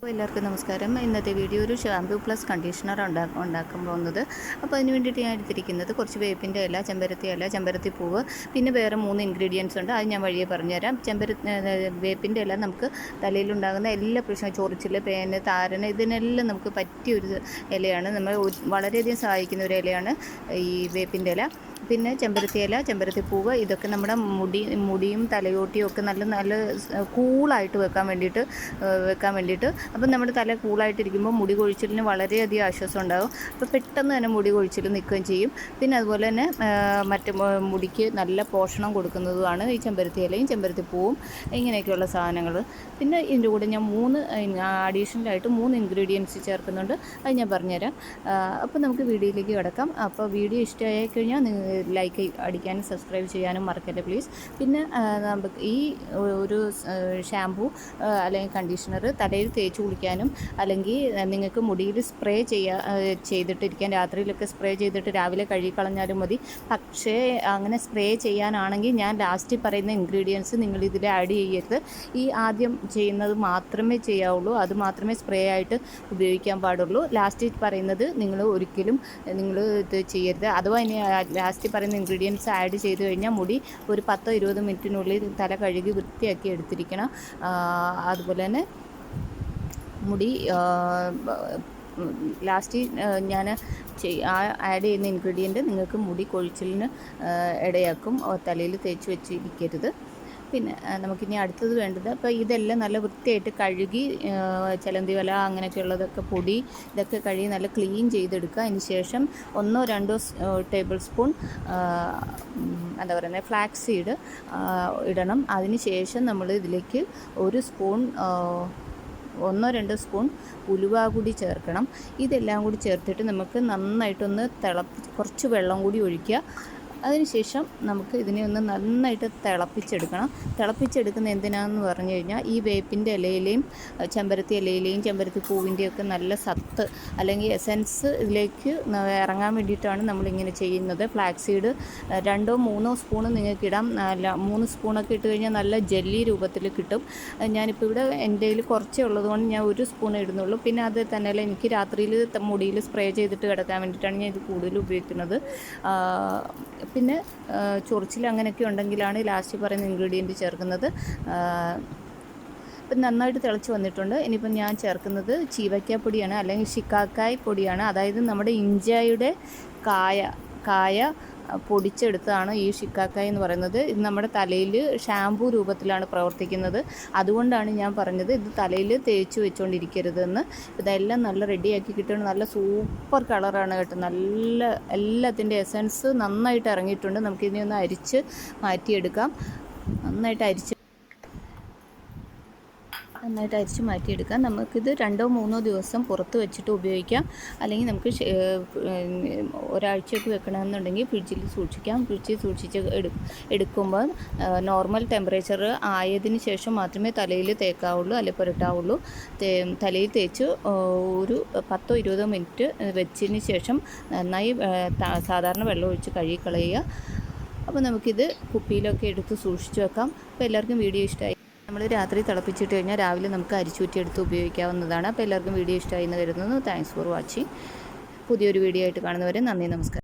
എല്ലാവർക്കും നമസ്കാരം. ഇന്നത്തെ വീഡിയോ ഒരു ഷാമ്പൂ പ്ലസ് കണ്ടീഷണർ ഉണ്ടാക്കാൻ പോകുന്നത്. അപ്പോൾ അതിന് വേണ്ടിയിട്ട് ഞാൻ എടുത്തിരിക്കുന്നത് കുറച്ച് വേപ്പിൻ്റെ ഇല, ചെമ്പരത്തി പൂവ്, പിന്നെ വേറെ 3 ഇൻഗ്രീഡിയൻസ് ഉണ്ട്. അത് ഞാൻ വഴിയെ പറഞ്ഞുതരാം. വേപ്പിൻ്റെ ഇല നമുക്ക് തലയിലുണ്ടാകുന്ന എല്ലാ പ്രശ്നവും, ചൊറിച്ചിൽ, പേന്, താരന്, ഇതിനെല്ലാം നമുക്ക് പറ്റിയൊരു ഇലയാണ്. നമ്മൾ വളരെയധികം സഹായിക്കുന്ന ഒരു ഇലയാണ് ഈ വേപ്പിൻ്റെ ഇല. പിന്നെ ചെമ്പരത്തിപ്പൂവ്, ഇതൊക്കെ നമ്മുടെ മുടിയും തലയോട്ടിയും ഒക്കെ നല്ല കൂളായിട്ട് വെക്കാൻ വേണ്ടിയിട്ട്. അപ്പം നമ്മുടെ തല കൂളായിട്ടിരിക്കുമ്പോൾ മുടി കൊഴിച്ചിലിന് വളരെയധികം ആശ്വാസം ഉണ്ടാകും. അപ്പോൾ പെട്ടെന്ന് തന്നെ മുടി കൊഴിച്ചിൽ നിൽക്കുകയും ചെയ്യും. പിന്നെ അതുപോലെ തന്നെ മറ്റ് മുടിക്ക് നല്ല പോഷണം കൊടുക്കുന്നതുമാണ് ഈ ചെമ്പരത്തി ഇലയും ചെമ്പരത്തിപ്പൂവും, ഇങ്ങനെയൊക്കെയുള്ള സാധനങ്ങൾ. പിന്നെ ഇതിൻ്റെ കൂടെ ഞാൻ അഡീഷണലായിട്ട് 3 ഇൻഗ്രീഡിയൻസ് ചേർക്കുന്നുണ്ട്. അത് ഞാൻ പറഞ്ഞുതരാം. അപ്പോൾ നമുക്ക് വീഡിയോയിലേക്ക് കിടക്കാം. അപ്പോൾ വീഡിയോ ഇഷ്ടമായി കഴിഞ്ഞാൽ ലൈക്ക് അടിക്കാനും സബ്സ്ക്രൈബ് ചെയ്യാനും മറക്കല്ലേ പ്ലീസ്. പിന്നെ നമുക്ക് ഈ ഒരു ഷാമ്പൂ അല്ലെങ്കിൽ കണ്ടീഷണർ തലയിൽ തേച്ച് കുളിക്കാനും, അല്ലെങ്കിൽ നിങ്ങൾക്ക് മുടിയിൽ സ്പ്രേ ചെയ്തിട്ടിരിക്കാൻ, രാത്രിയിലൊക്കെ സ്പ്രേ ചെയ്തിട്ട് രാവിലെ കഴുകിക്കളഞ്ഞാലും മതി. പക്ഷേ അങ്ങനെ സ്പ്രേ ചെയ്യാനാണെങ്കിൽ ഞാൻ ലാസ്റ്റ് പറയുന്ന ഇൻഗ്രീഡിയൻസ് നിങ്ങൾ ഇതിൽ ആഡ് ചെയ്യരുത്. ഈ ആദ്യം ചെയ്യുന്നത് മാത്രമേ ചെയ്യാവുള്ളൂ. അത് മാത്രമേ സ്പ്രേ ആയിട്ട് ഉപയോഗിക്കാൻ പാടുള്ളൂ. ലാസ്റ്റ് പറയുന്നത് നിങ്ങൾ ഒരിക്കലും ഇത് ചെയ്യരുത്. അഥവാ ഇനി ലാസ്റ്റ് പറയുന്ന ഇൻഗ്രീഡിയൻസ് ആഡ് ചെയ്ത് കഴിഞ്ഞാൽ മുടി ഒരു 10-20 മിനിറ്റിനുള്ളിൽ തല കഴുകി വൃത്തിയാക്കി എടുത്തിരിക്കണം. അതുപോലെ തന്നെ മുടി ലാസ്റ്റ് ഞാൻ ആഡ് ചെയ്യുന്ന ഇൻഗ്രീഡിയൻറ്റ് നിങ്ങൾക്ക് മുടി കൊഴിച്ചിലിന് ഇടയാക്കും. തലയിൽ തേച്ച് വെച്ചിരിക്കരുത്. പിന്നെ നമുക്കിനി അടുത്തത് വേണ്ടത്, അപ്പോൾ ഇതെല്ലാം നല്ല വൃത്തിയായിട്ട് കഴുകി, ചിലന്തി വല അങ്ങനെയൊക്കെയുള്ളതൊക്കെ പൊടി ഇതൊക്കെ കഴുകി നല്ല ക്ലീൻ ചെയ്തെടുക്കുക. അതിന് ശേഷം 1-2 ടേബിൾ സ്പൂൺ ഫ്ലാക്സ് സീഡ് ഇടണം. അതിന് ശേഷം നമ്മൾ ഇതിലേക്ക് 1 സ്പൂൺ 1-2 സ്പൂൺ ഉലുവ കൂടി ചേർക്കണം. ഇതെല്ലാം കൂടി ചേർത്തിട്ട് നമുക്ക് നന്നായിട്ടൊന്ന് കുറച്ച് വെള്ളം കൂടി ഒഴിക്കുക. അതിനുശേഷം നമുക്ക് ഇതിനെ ഒന്ന് നന്നായിട്ട് തിളപ്പിച്ചെടുക്കുന്ന എന്തിനാണെന്ന് പറഞ്ഞു കഴിഞ്ഞാൽ ഈ വേപ്പിൻ്റെ ഇലയിലെയും ചെമ്പരത്തി ഇലയിലെയും ചെമ്പരത്തി പൂവിൻ്റെയൊക്കെ നല്ല സത്ത് അല്ലെങ്കിൽ എസൻസ് ഇതിലേക്ക് ഇറങ്ങാൻ വേണ്ടിയിട്ടാണ് നമ്മളിങ്ങനെ ചെയ്യുന്നത്. ഫ്ലാക്സ് സീഡ് 2-3 സ്പൂണ് നിങ്ങൾക്ക് ഇടാം. 3 സ്പൂണൊക്കെ ഇട്ട് കഴിഞ്ഞാൽ നല്ല ജെല്ലി രൂപത്തിൽ കിട്ടും. ഞാനിപ്പോൾ ഇവിടെ എൻ്റെ കയ്യിൽ കുറച്ചേ ഉള്ളതുകൊണ്ട് ഞാൻ 1 സ്പൂൺ ഇടുന്നുള്ളൂ. പിന്നെ അത് തന്നെയല്ല, എനിക്ക് രാത്രിയിൽ മുടിയിൽ സ്പ്രേ ചെയ്തിട്ട് കിടക്കാൻ വേണ്ടിയിട്ടാണ് ഞാൻ ഇത് കൂടുതൽ ഉപയോഗിക്കുന്നത്. പിന്നെ ചൊറിച്ചിൽ അങ്ങനെയൊക്കെ ഉണ്ടെങ്കിലാണ് ലാസ്റ്റ് പറയുന്ന ഇൻഗ്രീഡിയൻറ്റ് ചേർക്കുന്നത്. ഇപ്പം നന്നായിട്ട് തിളച്ച് വന്നിട്ടുണ്ട്. ഇനിയിപ്പം ഞാൻ ചേർക്കുന്നത് ചീവയ്ക്കാപ്പൊടിയാണ്, അല്ലെങ്കിൽ ശിക്കാക്കായ് പൊടിയാണ്. അതായത് നമ്മുടെ ഇഞ്ചിയുടെ കായ പൊടിച്ചെടുത്തതാണ് ഈ ഷിക്കാക്കായ് എന്ന് പറയുന്നത്. ഇത് നമ്മുടെ തലയിൽ ഷാമ്പൂ രൂപത്തിലാണ് പ്രവർത്തിക്കുന്നത്. അതുകൊണ്ടാണ് ഞാൻ പറഞ്ഞത് ഇത് തലയിൽ തേച്ച് വെച്ചുകൊണ്ടിരിക്കരുതെന്ന്. ഇതെല്ലാം നല്ല റെഡിയാക്കി കിട്ടുന്നത്. നല്ല സൂപ്പർ കളറാണ് കേട്ടോ. നല്ല എല്ലാത്തിൻ്റെ എസൻസ് നന്നായിട്ട് ഇറങ്ങിയിട്ടുണ്ട്. നമുക്കിതിനെ ഒന്ന് അരിച്ച് മാറ്റിയെടുക്കാം. നന്നായിട്ട് അരിച്ച് മാറ്റിയെടുക്കാം. നമുക്കിത് 2-3 ദിവസം പുറത്ത് വെച്ചിട്ട് ഉപയോഗിക്കാം. അല്ലെങ്കിൽ നമുക്ക് ഒരാഴ്ചയൊക്കെ വെക്കണമെന്നുണ്ടെങ്കിൽ ഫ്രിഡ്ജിൽ സൂക്ഷിക്കാം. ഫ്രിഡ്ജിൽ സൂക്ഷിച്ച് എടുക്കുമ്പോൾ നോർമൽ ടെമ്പറേച്ചർ ആയതിന് ശേഷം മാത്രമേ തലയിൽ തേക്കാവുള്ളൂ, അല്ലെങ്കിൽ പുരട്ടാവുള്ളൂ. തലയിൽ തേച്ച് ഒരു 10-20 മിനിറ്റ് വെച്ചതിന് ശേഷം നന്നായി സാധാരണ വെള്ളം ഒഴിച്ച് കഴുകിക്കളയുക. അപ്പോൾ നമുക്കിത് കുപ്പിയിലൊക്കെ എടുത്ത് സൂക്ഷിച്ച് വെക്കാം. അപ്പോൾ എല്ലാവർക്കും വീഡിയോ ഇഷ്ടമായി. നമ്മൾ രാത്രി തിളപ്പിച്ചിട്ട് കഴിഞ്ഞാൽ രാവിലെ നമുക്ക് അരിച്ചൂറ്റിയെടുത്ത് ഉപയോഗിക്കാവുന്നതാണ്. അപ്പോൾ എല്ലാവർക്കും വീഡിയോ ഇഷ്ടമായി എന്ന് കരുതുന്നു. Thanks for watching. പുതിയൊരു വീഡിയോ ആയിട്ട് കാണുന്നവരെ നന്ദി, നമസ്കാരം.